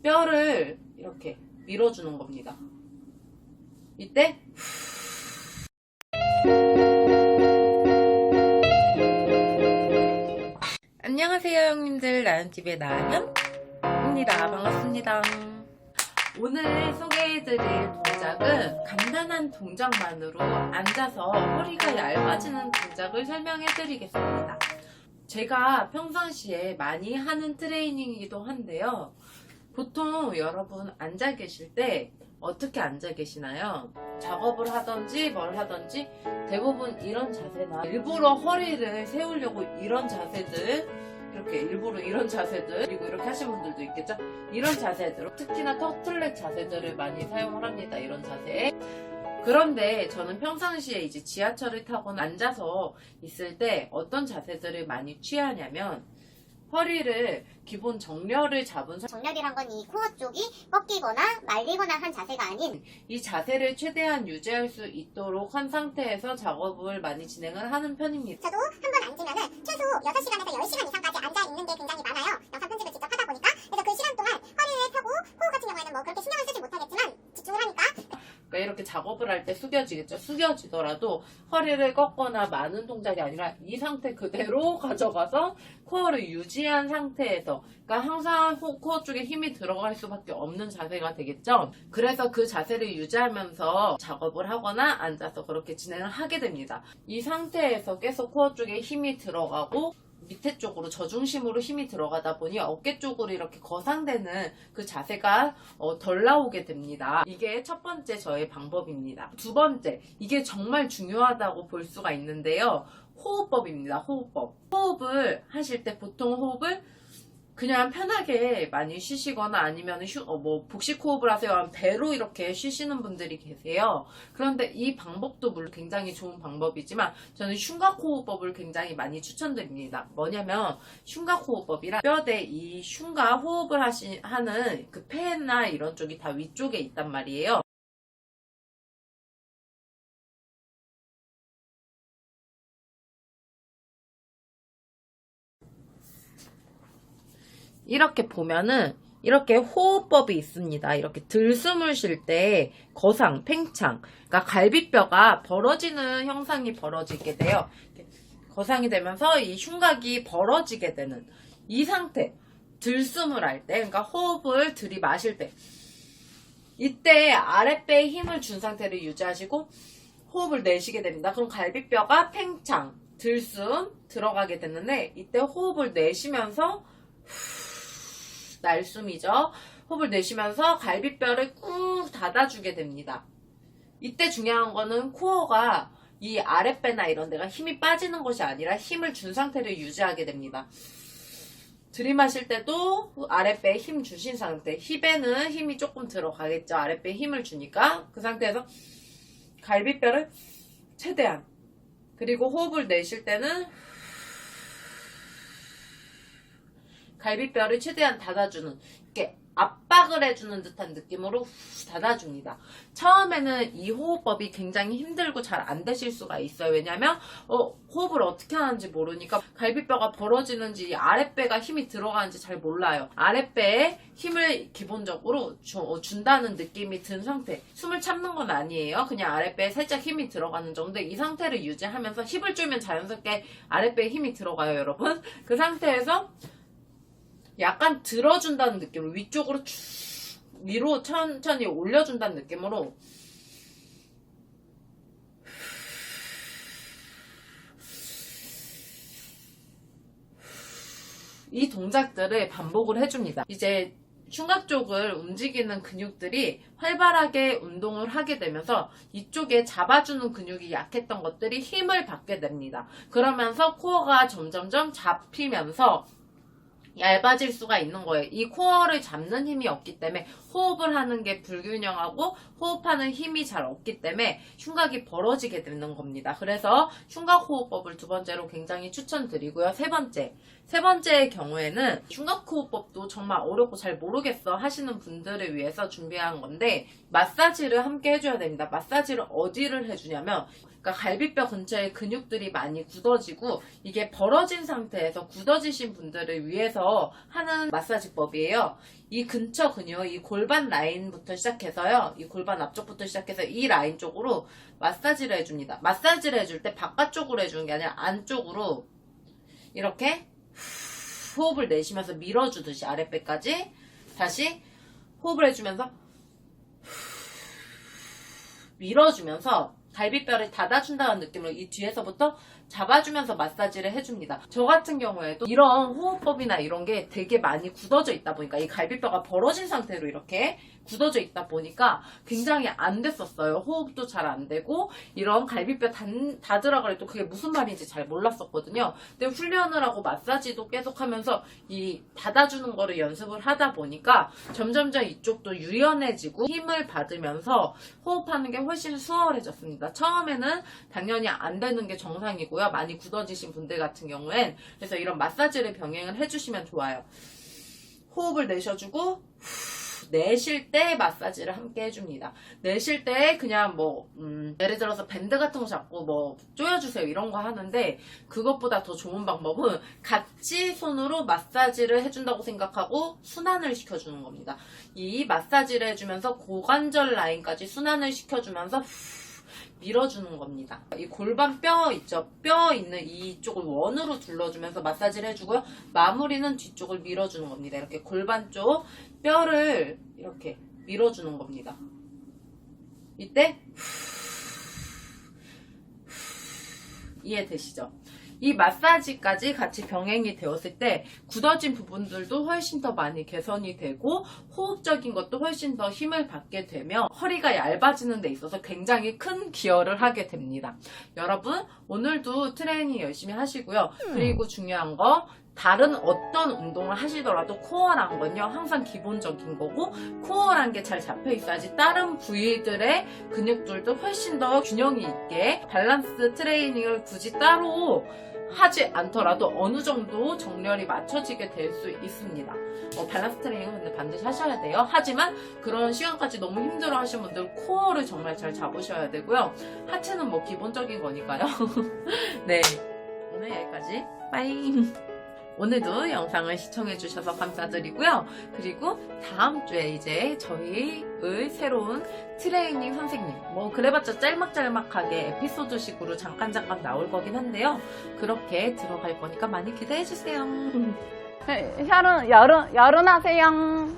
뼈를 이렇게 밀어주는 겁니다. 이때 안녕하세요 형님들, 나연TV의 나연입니다. 반갑습니다. 오늘 소개해드릴 동작은 간단한 동작만으로 앉아서 허리가 얇아지는 동작을 설명해드리겠습니다. 제가 평상시에 많이 하는 트레이닝이기도 한데요. 보통 여러분 앉아 계실 때 어떻게 앉아 계시나요? 작업을 하던지 뭘 하던지 대부분 이런 자세나 일부러 허리를 세우려고 이런 자세들, 이렇게 일부러 이런 자세들, 그리고 이렇게 하시는 분들도 있겠죠? 이런 자세들, 특히나 터틀넥 자세들을 많이 사용을 합니다. 이런 자세. 그런데 저는 평상시에 이제 지하철을 타거나 앉아서 있을 때 어떤 자세들을 많이 취하냐면, 허리를 기본 정렬을 잡은 정렬이란 건 이 코어 쪽이 꺾이거나 말리거나 한 자세가 아닌 이 자세를 최대한 유지할 수 있도록 한 상태에서 작업을 많이 진행을 하는 편입니다. 저도 한 번 앉으면은 최소 6시간에서 10시간 이상까지 앉아 있는 게 굉장히 많아요. 영상 편집을 직접 하다 보니까. 그래서 그 시간 동안 허리를 펴고 호흡 같은 경우에는 뭐 그렇게 신경을 쓰지 못하겠지만 집중을 하니까. 그러니까 이렇게 작업을 할 때 숙여지겠죠. 숙여지더라도 허리를 꺾거나 많은 동작이 아니라 이 상태 그대로 가져가서 코어를 유지한 상태에서, 그러니까 항상 코어 쪽에 힘이 들어갈 수밖에 없는 자세가 되겠죠. 그래서 그 자세를 유지하면서 작업을 하거나 앉아서 그렇게 진행을 하게 됩니다. 이 상태에서 계속 코어 쪽에 힘이 들어가고 밑에 쪽으로 저중심으로 힘이 들어가다 보니 어깨 쪽으로 이렇게 거상되는 그 자세가 덜 나오게 됩니다. 이게 첫 번째 저의 방법입니다. 두 번째, 이게 정말 중요하다고 볼 수가 있는데요. 호흡법입니다. 호흡법. 호흡을 하실 때 보통 호흡을 그냥 편하게 많이 쉬시거나 아니면 복식 호흡을 하세요. 배로 이렇게 쉬시는 분들이 계세요. 그런데 이 방법도 물론 굉장히 좋은 방법이지만 저는 흉곽 호흡법을 굉장히 많이 추천드립니다. 뭐냐면 흉곽 호흡법이란 뼈대 이 흉곽 호흡을 하는 그 폐나 이런 쪽이 다 위쪽에 있단 말이에요. 이렇게 보면은 이렇게 호흡법이 있습니다. 이렇게 들숨을 쉴 때 거상, 팽창, 그러니까 갈비뼈가 벌어지는 형상이 벌어지게 돼요. 거상이 되면서 이 흉곽이 벌어지게 되는 이 상태, 들숨을 할 때, 그러니까 호흡을 들이마실 때, 이때 아랫배에 힘을 준 상태를 유지하시고 호흡을 내쉬게 됩니다. 그럼 갈비뼈가 팽창, 들숨 들어가게 되는데, 이때 호흡을 내쉬면서 날숨이죠. 호흡을 내쉬면서 갈비뼈를 꾹 닫아주게 됩니다. 이때 중요한 거는 코어가 이 아랫배나 이런 데가 힘이 빠지는 것이 아니라 힘을 준 상태를 유지하게 됩니다. 들이마실 때도 아랫배에 힘 주신 상태, 힙에는 힘이 조금 들어가겠죠. 아랫배에 힘을 주니까 그 상태에서 갈비뼈를 최대한, 그리고 호흡을 내쉴 때는 갈비뼈를 최대한 닫아주는, 이렇게 압박을 해주는 듯한 느낌으로 닫아줍니다. 처음에는 이 호흡법이 굉장히 힘들고 잘 안 되실 수가 있어요. 왜냐면 호흡을 어떻게 하는지 모르니까 갈비뼈가 벌어지는지 아랫배가 힘이 들어가는지 잘 몰라요. 아랫배에 힘을 기본적으로 준다는 느낌이 든 상태, 숨을 참는 건 아니에요. 그냥 아랫배에 살짝 힘이 들어가는 정도. 이 상태를 유지하면서 힙을 줄면 자연스럽게 아랫배에 힘이 들어가요, 여러분. 그 상태에서 약간 들어준다는 느낌으로 위쪽으로 쭉 위로 천천히 올려준다는 느낌으로 이 동작들을 반복을 해줍니다. 이제 흉곽 쪽을 움직이는 근육들이 활발하게 운동을 하게 되면서 이쪽에 잡아주는 근육이 약했던 것들이 힘을 받게 됩니다. 그러면서 코어가 점점점 잡히면서 얇아질 수가 있는 거예요. 이 코어를 잡는 힘이 없기 때문에 호흡을 하는 게 불균형하고 호흡하는 힘이 잘 없기 때문에 흉곽이 벌어지게 되는 겁니다. 그래서 흉곽 호흡법을 두 번째로 굉장히 추천드리고요. 세 번째, 세 번째의 경우에는 흉곽호흡법도 정말 어렵고 잘 모르겠어 하시는 분들을 위해서 준비한 건데 마사지를 함께 해줘야 됩니다. 마사지를 어디를 해주냐면 그러니까 갈비뼈 근처에 근육들이 많이 굳어지고 이게 벌어진 상태에서 굳어지신 분들을 위해서 하는 마사지법이에요. 이 근처 근육, 이 골반 라인부터 시작해서요. 이 골반 앞쪽부터 시작해서 이 라인 쪽으로 마사지를 해줍니다. 마사지를 해줄 때 바깥쪽으로 해주는 게 아니라 안쪽으로 이렇게 호흡을 내쉬면서 밀어주듯이 아랫배까지 다시 호흡을 해주면서 밀어주면서 갈비뼈를 닫아준다는 느낌으로 이 뒤에서부터 잡아주면서 마사지를 해줍니다. 저 같은 경우에도 이런 호흡법이나 이런 게 되게 많이 굳어져 있다 보니까 이 갈비뼈가 벌어진 상태로 이렇게 굳어져 있다 보니까 굉장히 안 됐었어요. 호흡도 잘 안 되고 이런 갈비뼈 닫으라 그래도 그게 무슨 말인지 잘 몰랐었거든요. 근데 훈련을 하고 마사지도 계속 하면서 이 닫아주는 거를 연습을 하다 보니까 점점점 이쪽도 유연해지고 힘을 받으면서 호흡하는 게 훨씬 수월해졌습니다. 처음에는 당연히 안 되는 게 정상이고요. 많이 굳어지신 분들 같은 경우엔 그래서 이런 마사지를 병행을 해주시면 좋아요. 호흡을 내셔주고 내쉴 때 마사지를 함께 해줍니다. 내쉴 때 그냥 예를 들어서 밴드 같은 거 잡고 조여주세요 이런 거 하는데 그것보다 더 좋은 방법은 같이 손으로 마사지를 해준다고 생각하고 순환을 시켜주는 겁니다. 이 마사지를 해주면서 고관절 라인까지 순환을 시켜주면서 밀어주는 겁니다. 이 골반 뼈 있죠? 뼈 있는 이쪽을 원으로 둘러주면서 마사지를 해주고요. 마무리는 뒤쪽을 밀어주는 겁니다. 이렇게 골반 쪽 뼈를 이렇게 밀어주는 겁니다. 이때 이해되시죠? 이 마사지까지 같이 병행이 되었을 때 굳어진 부분들도 훨씬 더 많이 개선이 되고 호흡적인 것도 훨씬 더 힘을 받게 되며 허리가 얇아지는 데 있어서 굉장히 큰 기여를 하게 됩니다. 여러분 오늘도 트레이닝 열심히 하시고요. 그리고 중요한 거 다른 어떤 운동을 하시더라도 코어란 건요 항상 기본적인 거고 코어란 게 잘 잡혀 있어야지 다른 부위들의 근육들도 훨씬 더 균형이 있게 밸런스 트레이닝을 굳이 따로 하지 않더라도 어느 정도 정렬이 맞춰지게 될 수 있습니다. 밸런스 트레이닝은 근데 반드시 하셔야 돼요. 하지만 그런 시간까지 너무 힘들어 하시는 분들 코어를 정말 잘 잡으셔야 되고요. 하체는 기본적인 거니까요. 네, 오늘 여기까지. 빠이. 오늘도 영상을 시청해주셔서 감사드리고요. 그리고 다음 주에 이제 저희의 새로운 트레이닝 선생님, 그래봤자 짤막짤막하게 에피소드식으로 잠깐 나올 거긴 한데요. 그렇게 들어갈 거니까 많이 기대해주세요. 혈은 하세요.